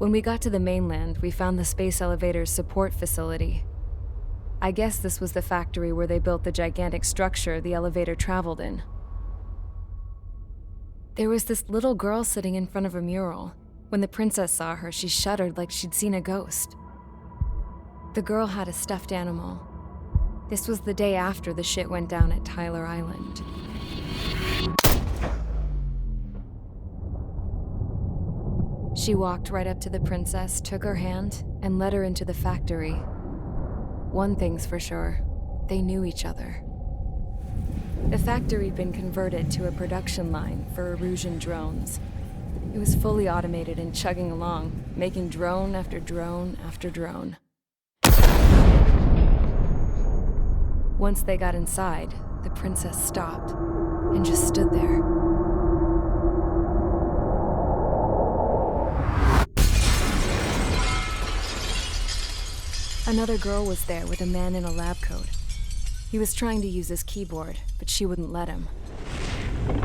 When we got to the mainland, we found the space elevator's support facility. I guess this was the factory where they built the gigantic structure the elevator traveled in. There was this little girl sitting in front of a mural. When the princess saw her, she shuddered like she'd seen a ghost. The girl had a stuffed animal. This was the day after the shit went down at Tyler Island. She walked right up to the princess, took her hand, and led her into the factory. One thing's for sure, they knew each other. The factory'd been converted to a production line for Erusian drones. It was fully automated and chugging along, making drone after drone after drone. Once they got inside, the princess stopped and just stood there. Another girl was there with a man in a lab coat. He was trying to use his keyboard, but she wouldn't let him.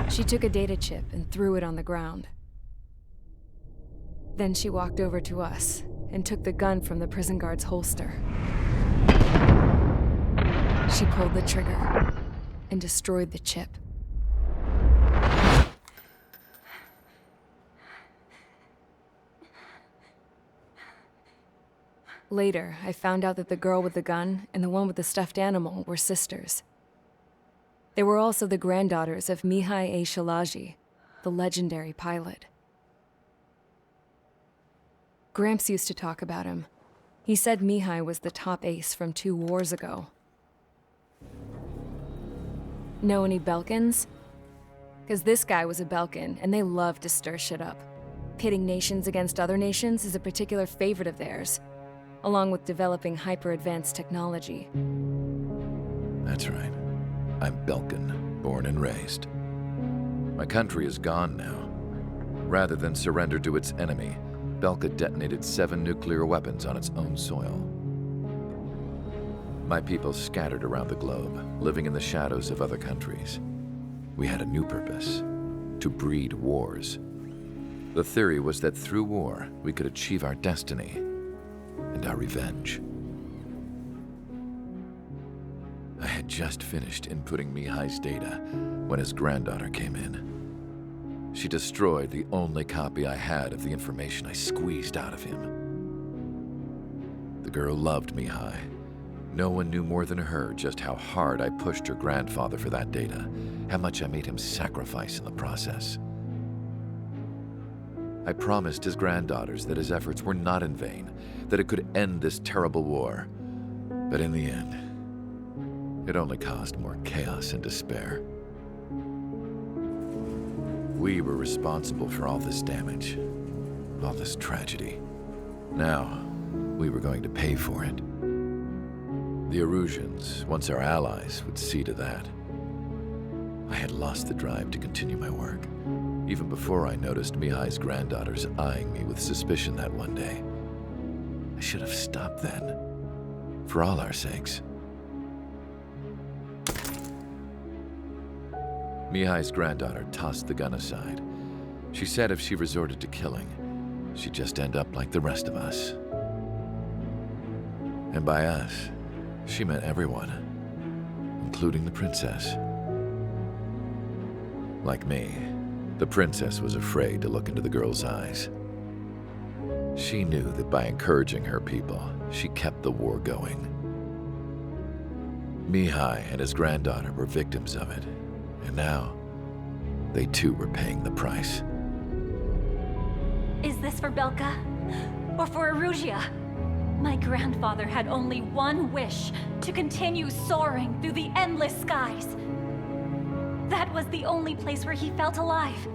She took a data chip and threw it on the ground. Then she walked over to us and took the gun from the prison guard's holster. She pulled the trigger and destroyed the chip. Later, I found out that the girl with the gun and the one with the stuffed animal were sisters. They were also the granddaughters of Mihai ACE, the legendary pilot. Gramps used to talk about him. He said Mihai was the top ace from 2 wars ago. Know any Belkans? Because this guy was a Belkan, and they love to stir shit up. Pitting nations against other nations is a particular favorite of theirs, along with developing hyper-advanced technology. That's right. I'm Belkan, born and raised. My country is gone now. Rather than surrender to its enemy, Belka detonated 7 nuclear weapons on its own soil. My people scattered around the globe, living in the shadows of other countries. We had a new purpose: to breed wars. The theory was that through war, we could achieve our destiny and our revenge. I had just finished inputting Mihai's data when his granddaughter came in. She destroyed the only copy I had of the information I squeezed out of him. The girl loved Mihai. No one knew more than her just how hard I pushed her grandfather for that data, how much I made him sacrifice in the process. I promised his granddaughters that his efforts were not in vain, that it could end this terrible war. But in the end, it only caused more chaos and despair. We were responsible for all this damage, all this tragedy. Now, we were going to pay for it. The Erusians, once our allies, would see to that. I had lost the drive to continue my work, even before I noticed Mihai's granddaughters eyeing me with suspicion that one day. I should have stopped then, for all our sakes. Mihai's granddaughter tossed the gun aside. She said if she resorted to killing, she'd just end up like the rest of us. And by us, she meant everyone, including the princess. Like me, the princess was afraid to look into the girl's eyes. She knew that by encouraging her people, she kept the war going. Mihai and his granddaughter were victims of it, and now they too were paying the price. Is this for Belka? Or for Erusia? My grandfather had only one wish: to continue soaring through the endless skies. That was the only place where he felt alive.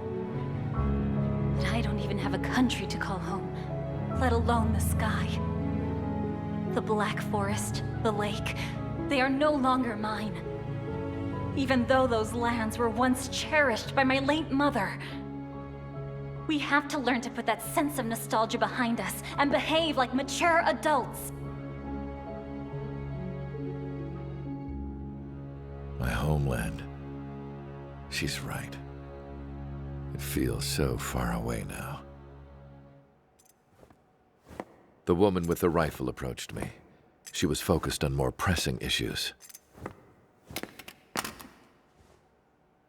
But I don't even have a country to call home, let alone the sky. The Black Forest, the lake, they are no longer mine. Even though those lands were once cherished by my late mother. We have to learn to put that sense of nostalgia behind us and behave like mature adults. My homeland. She's right. It feels so far away now. The woman with the rifle approached me. She was focused on more pressing issues.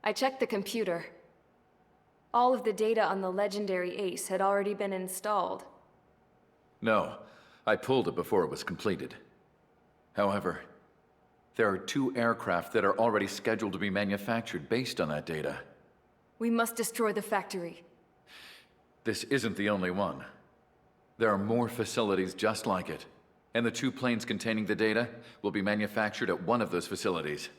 I checked the computer. All of the data on the legendary ACE had already been installed. No, I pulled it before it was completed. However, there are 2 aircraft that are already scheduled to be manufactured based on that data. We must destroy the factory. This isn't the only one. There are more facilities just like it, and the 2 planes containing the data will be manufactured at one of those facilities.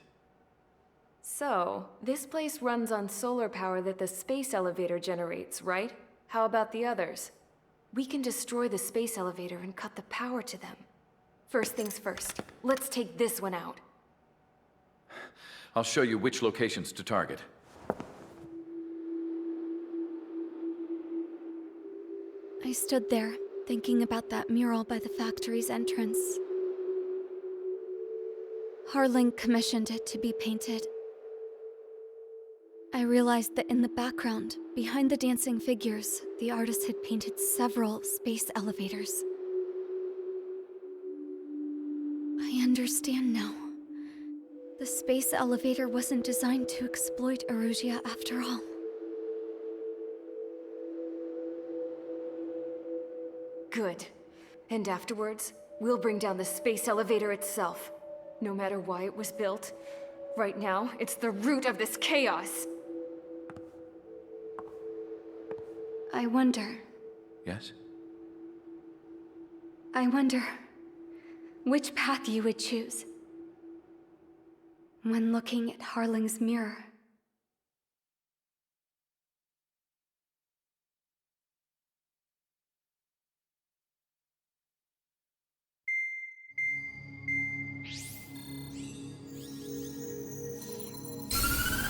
So, this place runs on solar power that the space elevator generates, right? How about the others? We can destroy the space elevator and cut the power to them. First things first, let's take this one out. I'll show you which locations to target. I stood there, thinking about that mural by the factory's entrance. Harling commissioned it to be painted. I realized that in the background, behind the dancing figures, the artist had painted several space elevators. I understand now. The space elevator wasn't designed to exploit Erusia after all. Good. And afterwards, we'll bring down the space elevator itself. No matter why it was built, right now, it's the root of this chaos. I wonder Yes? which path you would choose when looking at Harling's mirror.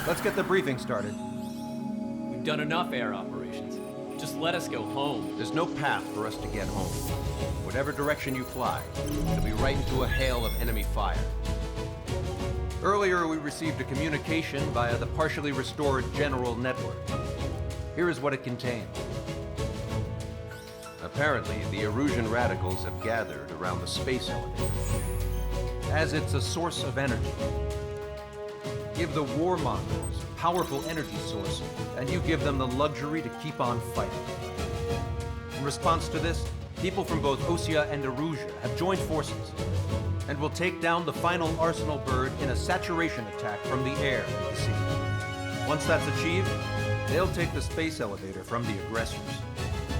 Let's get the briefing started. We've done enough air operations. Just let us go home. There's no path for us to get home. Whatever direction you fly, it'll be right into a hail of enemy fire. Earlier, we received a communication via the partially restored general network. Here is what it contained. Apparently, the Erusian radicals have gathered around the space elevator, as it's a source of energy. Give the warmongers a powerful energy source, and you give them the luxury to keep on fighting. In response to this, people from both Osea and Erusia have joined forces, and will take down the final Arsenal bird in a saturation attack from the air to the sea. Once that's achieved, they'll take the space elevator from the aggressors.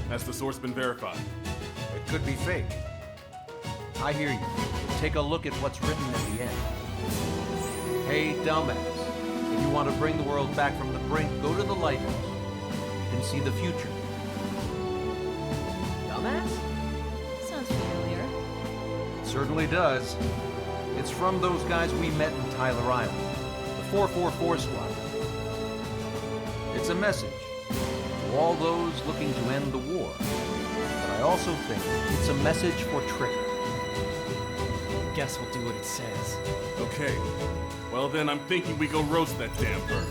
Has the source been verified? It could be fake. I hear you. Take a look at what's written at the end. Hey, dumbass. If you want to bring the world back from the brink, go to the Lighthouse. You can see the future. Dumbass? Sounds familiar. It certainly does. It's from those guys we met in Tyler Island, the 444 Squad. It's a message to all those looking to end the war. But I also think it's a message for Trigger. Guess we'll do what it says. Okay. Well then, I'm thinking we go roast that damn bird.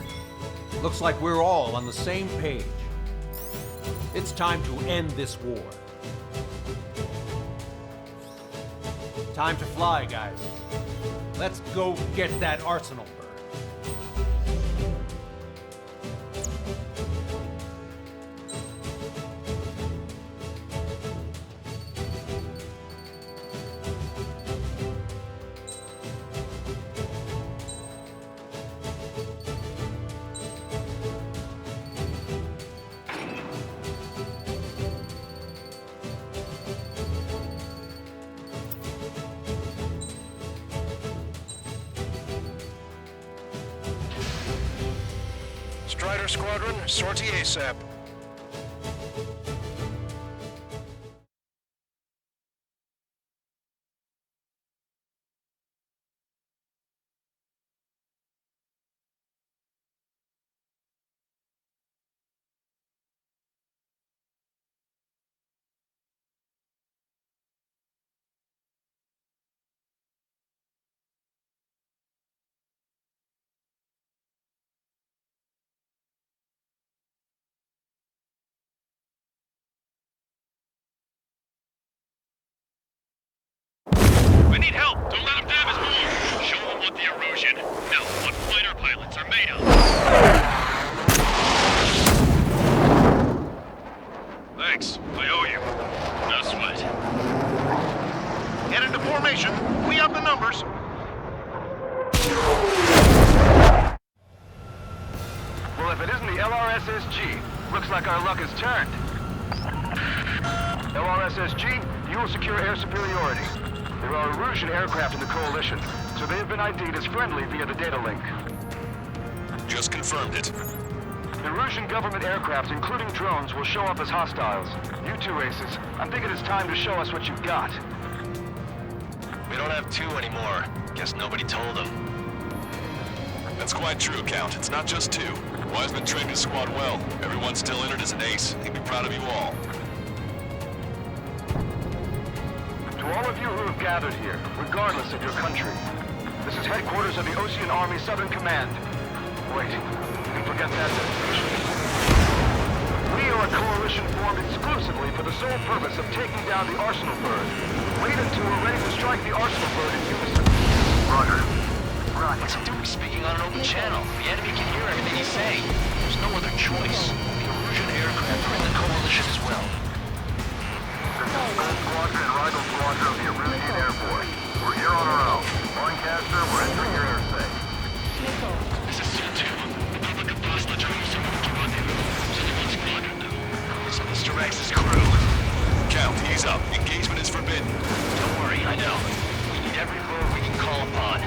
Looks like we're all on the same page. It's time to end this war. Time to fly, guys. Let's go get that Arsenal bird. Strider Squadron, sortie ASAP. Looks like our luck has turned. LRSSG, you will secure air superiority. There are Erusian aircraft in the Coalition, so they have been ID'd as friendly via the data link. Just confirmed it. Erusian government aircraft, including drones, will show up as hostiles. You two aces, I'm thinking it's time to show us what you've got. We don't have two anymore. Guess nobody told them. That's quite true, Count. It's not just two. Wiseman trained his squad well. Everyone's still entered as an ace. He'd be proud of you all. To all of you who have gathered here, regardless of your country, this is headquarters of the Ocean Army Southern Command. Wait, you can forget that destination. We are a coalition formed exclusively for the sole purpose of taking down the Arsenal Bird. Wait until we're ready to strike the Arsenal Bird in unison. Roger. It's a dude speaking on an open channel. The enemy can hear everything you say. There's no other choice. The Erusian aircraft are in the coalition as well. This is Gold Squadron and Rigel Squadron of the Erusian Air Force. We're here on our own. Lancaster, we're entering your airspace. This is C2. The public of Basla drones are moved to rendezvous. Squadron. So Mr. X's crew. Count, he's up. Engagement is forbidden. Don't worry, I know. We need every lure we can call upon.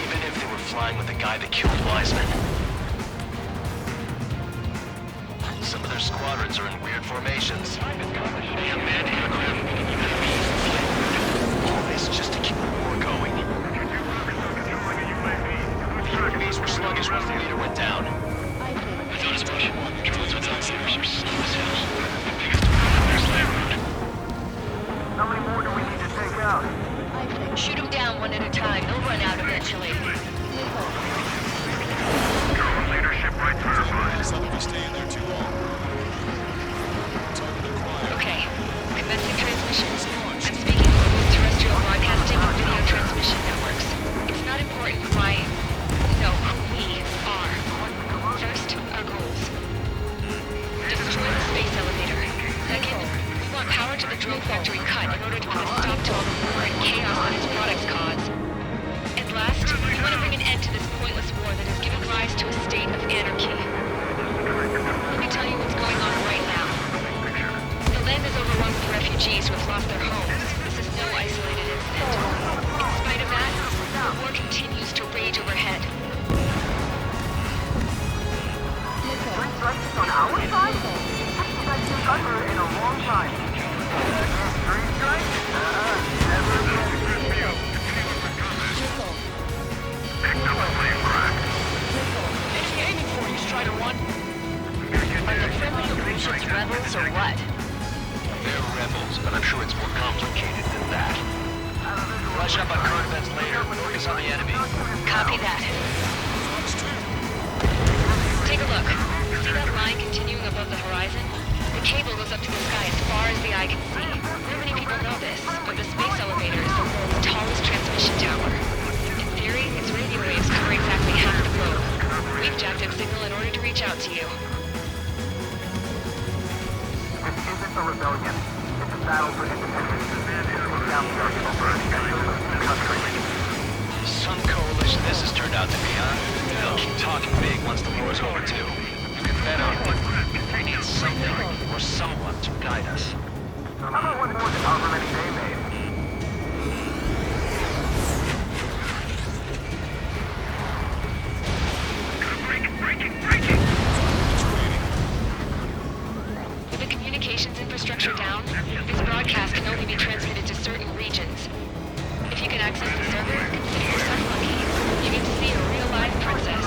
Even if they were flying with the guy that killed Wiseman. Some of their squadrons are in weird formations. They have manned aircraft. All this just to keep the war going. The enemies were sluggish once the leader went down. I thought as much. Drones with outsiders are slow as hell. The biggest threat on their slave route. How many more do we need to take out? Shoot them down one at a time. They'll run out eventually. Drone leadership right certified. Some of you stay in there too long. Okay. Commencing transmissions. I'm speaking over terrestrial broadcasting and video transmission networks. It's not important why... No, we are. First, our goals. Destroy the space elevator. Second, we want power to the drone factory cut in order to put a stop to all the war and chaos that its products cause. And last, we want to bring an end to this pointless war that has given rise to a state of anarchy. Let me tell you what's going on right now. The land is overrun with refugees who have lost their homes. This is no isolated incident. In spite of that, the war continues to rage overhead. On our side? I've been under in a long time. Three strikes? Never again. Excellent flame crack. What are you aiming for, you Strider 1? Are the friendly Erusians rebels or what? They're rebels, but I'm sure it's more complicated than that. Brush up on current events later. Focus on the enemy. Copy that. Take a look. See that line continuing above the horizon? The cable goes up to the sky as far as the eye can see. Not many people know this, but the space elevator is the world's tallest transmission tower. In theory, its radio waves cover exactly half the globe. We've jacked its signal in order to reach out to you. This isn't a rebellion. It's a battle for independence. We're down the Arsenal Bird and country. Some coalition this has turned out to be, huh? They'll keep talking big once the war's over, too. You can bet on it. We need something or someone to guide us. How about one more than however many they made? Breaking! With the communications infrastructure down, this broadcast can only be transmitted to certain regions. If you can access the server, consider yourself lucky. You get to see a real live princess.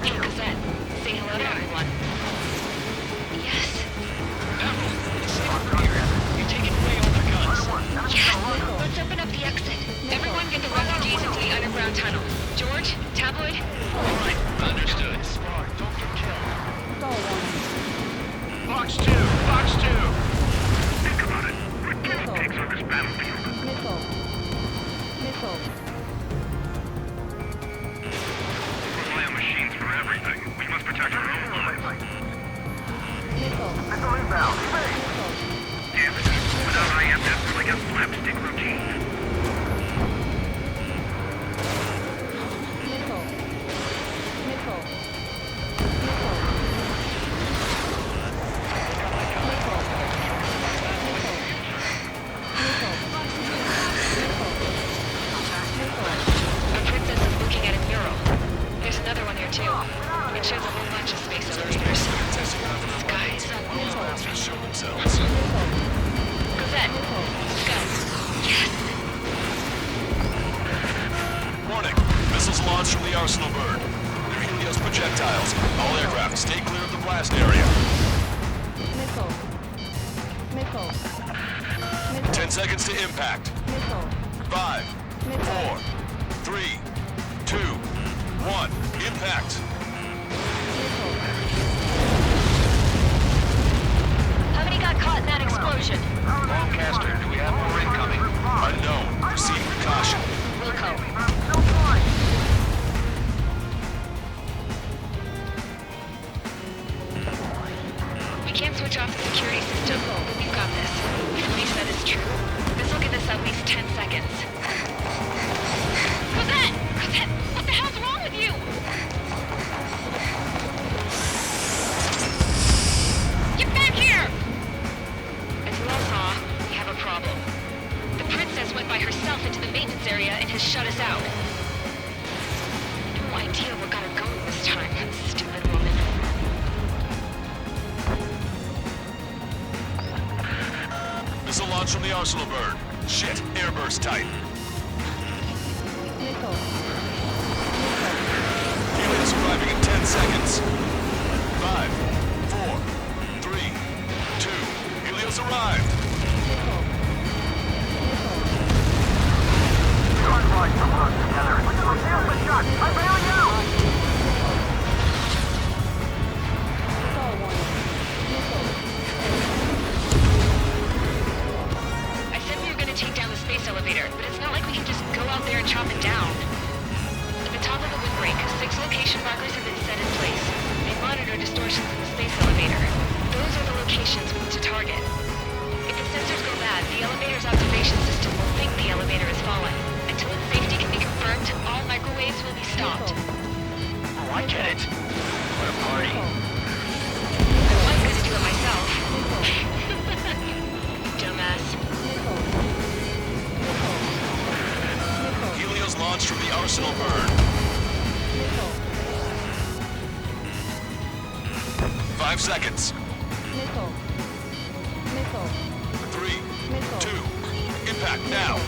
Hey, Cosette, say hello to everyone. Yes. You're taking away all the guns. Yes! Let's open up the exit. Everyone get the refugees into the underground tunnel. George, Tabloid? All right, understood. Don't get killed. Box 2! Box 2! Think about it. What killing takes on this battlefield? Missile. Rely on machines for everything. We must protect our own lives. Missile inbound. Damn it. Without IM, that's like a slapstick routine. themselves. Cosette, let's go. Yes! Warning! Missiles launched from the Arsenal bird. They're Helios projectiles. All aircraft, stay clear of the blast area. 10 seconds to impact. 5, 4, 3, 2, 1. Impact. How many got caught in that explosion? Lancaster, do we have more incoming? Unknown. Proceed with caution. Wilco. We can't switch off the security system. We've got this. If what he said is true, this will give us at least 10 seconds. Cosette! Cosette! What the hell's wrong with you? Get back here! As you all saw, we have a problem. The princess went by herself into the maintenance area and has shut us out. No idea what got her going this time, stupid woman. Missile launch from the Arsenal bird. Shit, airburst tight. Helios arriving in 10 seconds. 5, 4, 3, 2. Helios arrived. I said we were gonna take down the space elevator, but it's not like we can just go out there and chop it down. At the top of the windbreak, 6 location markers have been set in place. They monitor distortions in the space elevator. Those are the locations we need to target. If the sensors go bad, the elevator's observation system will think the elevator has fallen. Until its safety can be confirmed, all microwaves will be stopped. Oh, I get it. What a party. I was gonna do it myself. Dumbass. Helios launched from the Arsenal bird. 5 seconds. 3, 2. Impact now.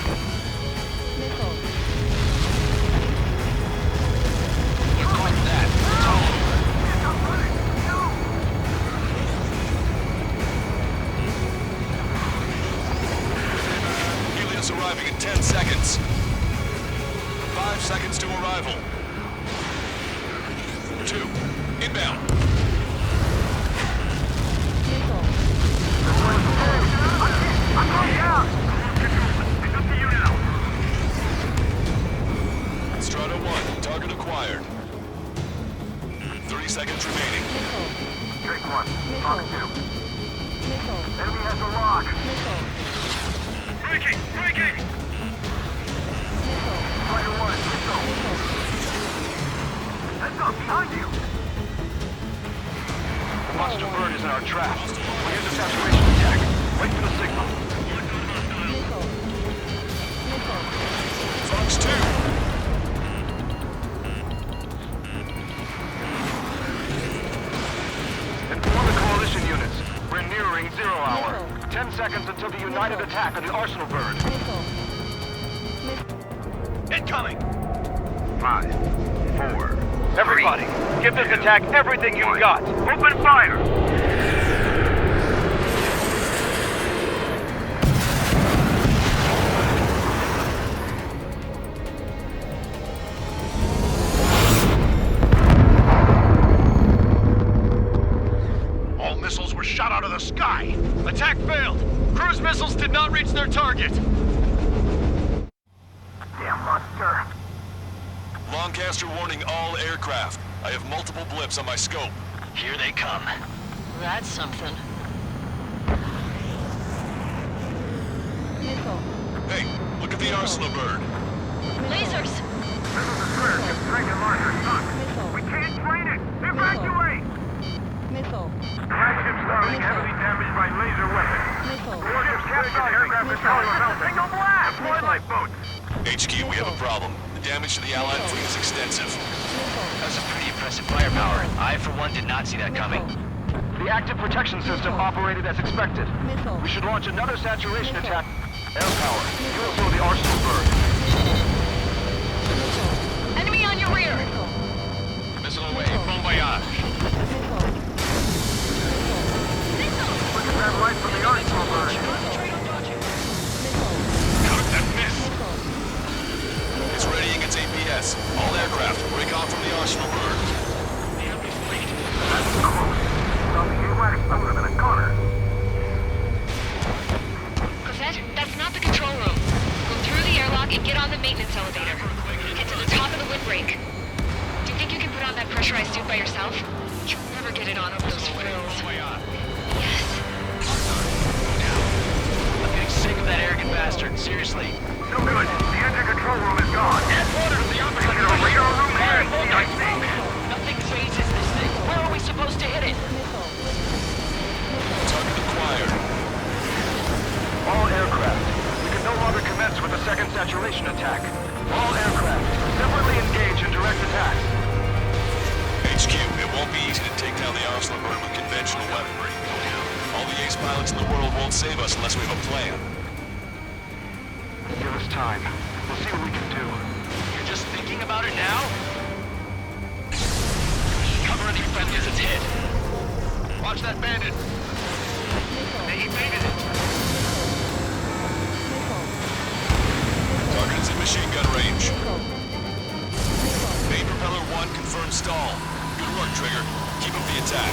Look like that. Helios arriving in 10 seconds. 5 seconds to arrival. 2. Inbound. I'm going down! I can see you now! Strata 1, target acquired. 30 seconds remaining. Drake 1, Talk 2. Enemy has a lock. Breaking! Breaking! Fighter 1, missile. Heads up, behind you! The monster bird is in our trap. We'll use a saturation attack. Wait for the signal. Fox 2. Inform the coalition units. We're nearing 0 hour. 10 seconds until the united attack on the Arsenal bird. Incoming! 5, 4. Everybody, give this attack everything you've got. Open fire! All missiles were shot out of the sky. Attack failed. Cruise missiles did not reach their target. Damn monster. Lancaster warning all aircraft. I have multiple blips on my scope. Here they come. That's something. Hey, look at the Arsenal bird. Lasers! Missiles are clear. Just Drake and Larger stuck. We can't train it. Evacuate! Flagship Starling heavily damaged by laser weapons. Warship capsized. Aircraft is calling out. Single blast! Deploy lifeboats. HQ, we have a problem. The damage to the Allied fleet is extensive. That's some pretty impressive firepower. I, for one, did not see that coming. The active protection system operated as expected. We should launch another saturation attack. Air power. You will slow the arsenal burn. Enemy on your rear! Missile away. Bon voyage. Look at that light from the arsenal burn. Counter that miss. It's readying its APS. All aircraft, break off from the arsenal burn. The enemy fleet. That's close. I would have been a goner. Cosette, that's not the control room. Go through the airlock and get on the maintenance elevator. Get to the top of the windbreak. Do you think you can put on that pressurized suit by yourself? You'll never get it on over those frills. Yes. I'm getting sick of that arrogant bastard, seriously. No good. The engine control room is gone. Add water to the operator. A radar room here. I think. Nothing phases this thing. Where are we supposed to hit it? Target acquired. All aircraft. We can no longer commence with a second saturation attack. All aircraft. Separately engage in direct attacks. HQ, it won't be easy to take down the arsenal burn with conventional weaponry. All the ace pilots in the world won't save us unless we have a plan. Give us time. We'll see what we can do. You're just thinking about it now? Cover any friendly as it's hit. Watch that bandit. They evaded it. Target is in machine gun range. Main propeller 1 confirmed stall. Good work, Trigger. Keep up the attack.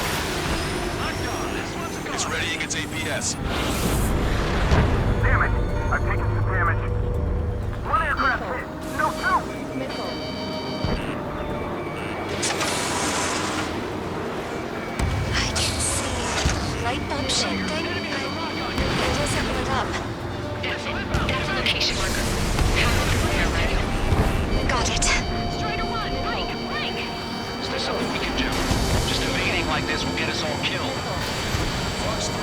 It's readying its APS. Damn it! I've taken some damage. One aircraft hit. No, two! I can see light bulb shifting. It doesn't lit up. That's a location marker. There, right? Got it. Strider 1, break! Is there something we can do? Just evading like this will get us all killed. Fox 3.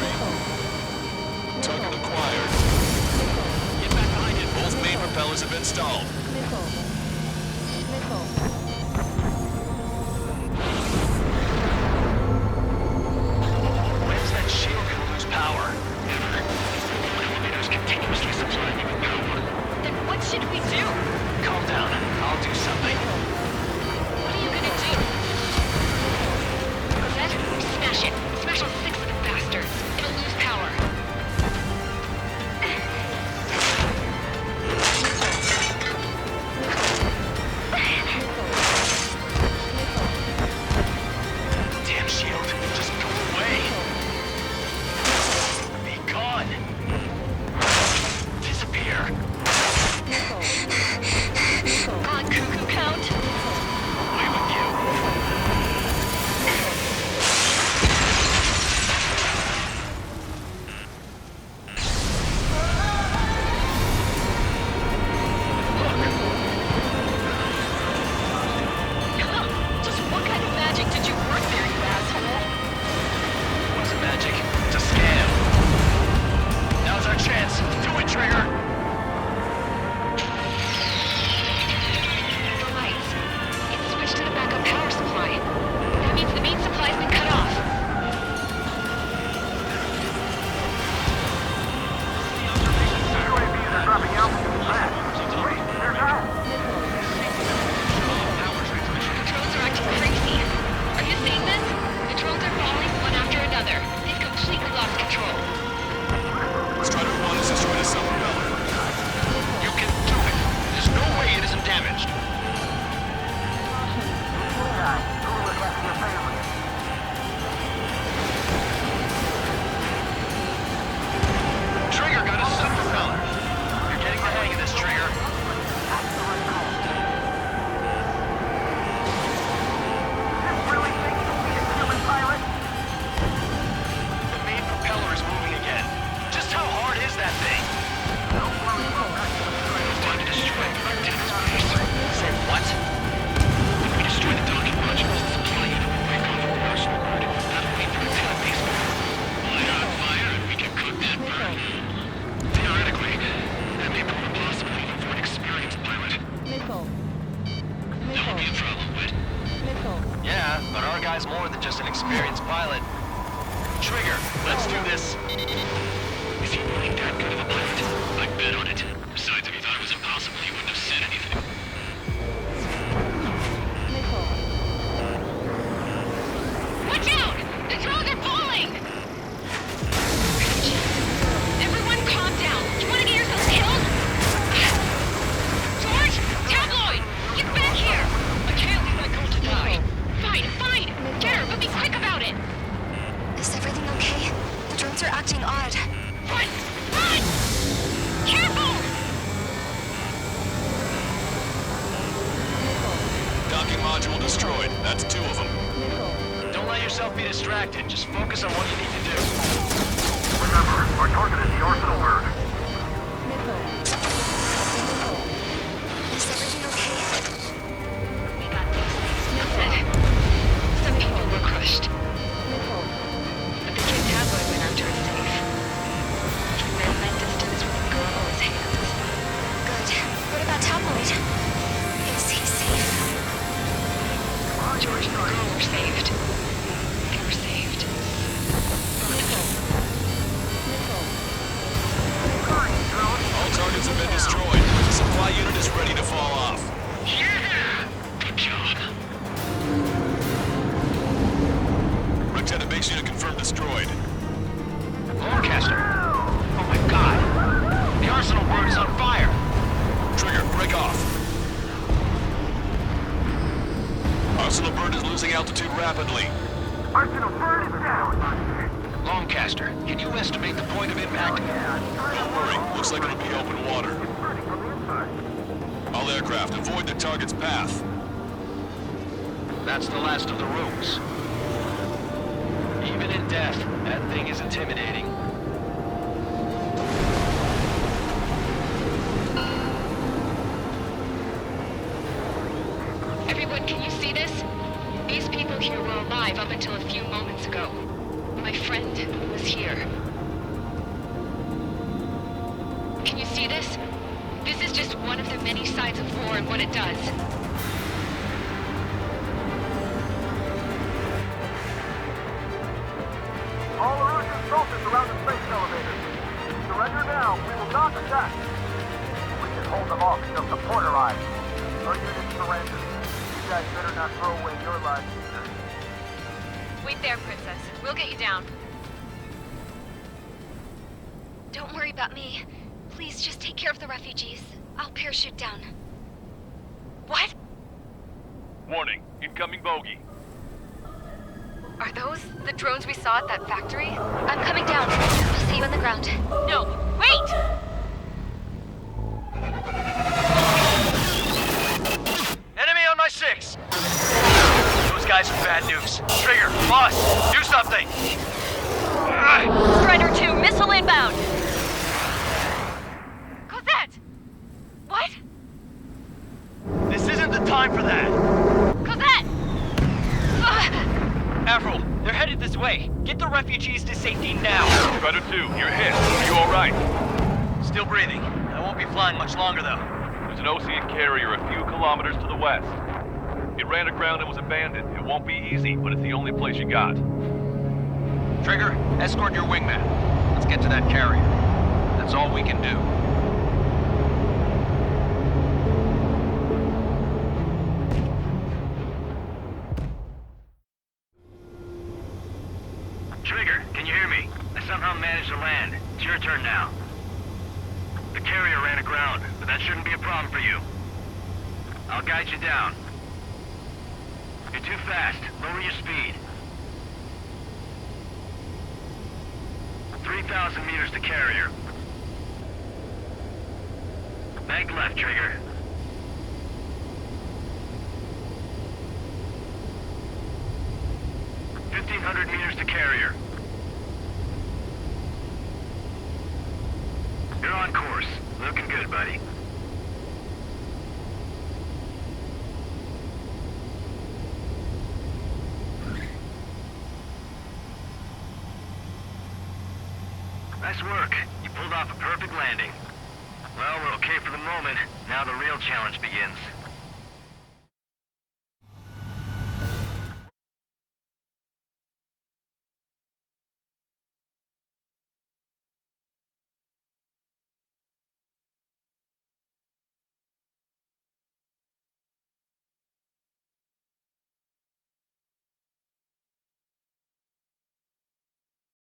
Target acquired. Get back behind it. Both main propellers have been stalled. When's that shield gonna lose power? Never. Elevators continuously supply me with power. Then what should we do? Calm down. I'll do something. What are you gonna do? Cosette, smash it. Smash all 6 of the bastards. It'll lose power. let's do this. Is he really that good of a pilot? I'd bet on it. Besides, if he thought it was impossible, he wouldn't have said anything. Watch out! The drones are falling! Everyone calm down. You want to get yourself killed? George? Tabloid! Get back here! I can't leave my girl to die. Fine. Get her, but be quick about it! Is everything okay? The drones are acting odd. Run! Careful! Docking module destroyed. That's 2 of them. Don't let yourself be distracted. Just focus on what you need to do. Remember, our target is the arsenal bird. Is everything okay? We got this. Some people were crushed. But the kid Tabloid went after his safe. He ran that distance with a gun in his hands. Good. What about Tabloid? Is he safe? George and the girl were saved. They were saved. Both of them. All targets have been destroyed. The supply unit is ready to fall off. Yeah! Good job. Lieutenant base unit confirmed destroyed. Lancaster! Oh my god! The arsenal bird is on fire! Trigger, break off. Arsenal bird is losing altitude rapidly. Arsenal bird is down. Lancaster, can you estimate the point of impact? Don't worry, looks like it'll be open water. Burning from the inside. All aircraft, avoid the target's path. That's the last of the rooms. Even in death, that thing is intimidating. Everyone, can you see this? These people here were alive up until a few moments ago. My friend was here. Can you see this? This is just one of the many sides of war and what it does. All Erusian soldiers around the space elevator. Surrender now. We will not attack. We can hold them off until support arrives. Our unit surrenders. You guys better not throw away your lives either. Wait there, Princess. We'll get you down. Don't worry about me. Please just take care of the refugees. I'll parachute down. What? Warning, incoming bogey. Are those the drones we saw at that factory? I'm coming down. I'll see you on the ground. No, wait! Enemy on my 6! Those guys are bad news. Trigger, boss, do something! Strider 2, missile inbound! Cosette! What? This isn't the time for that! Cosette! Avril, they're headed this way. Get the refugees to safety now. Strider 2, you're hit. Are you alright? Still breathing. I won't be flying much longer, though. There's an Ocean carrier a few kilometers to the west. It ran aground and was abandoned. It won't be easy, but it's the only place you got. Trigger, escort your wingman. Let's get to that carrier. That's all we can do. Trigger, can you hear me? I somehow managed to land. It's your turn now. The carrier ran aground, but that shouldn't be a problem for you. I'll guide you down. You're too fast. Lower your speed. 3,000 meters to carrier. Bank left, Trigger. 1,500 meters to carrier. You're on course. Looking good, buddy. Nice work. You pulled off a perfect landing. Well, we're okay for the moment. Now the real challenge begins.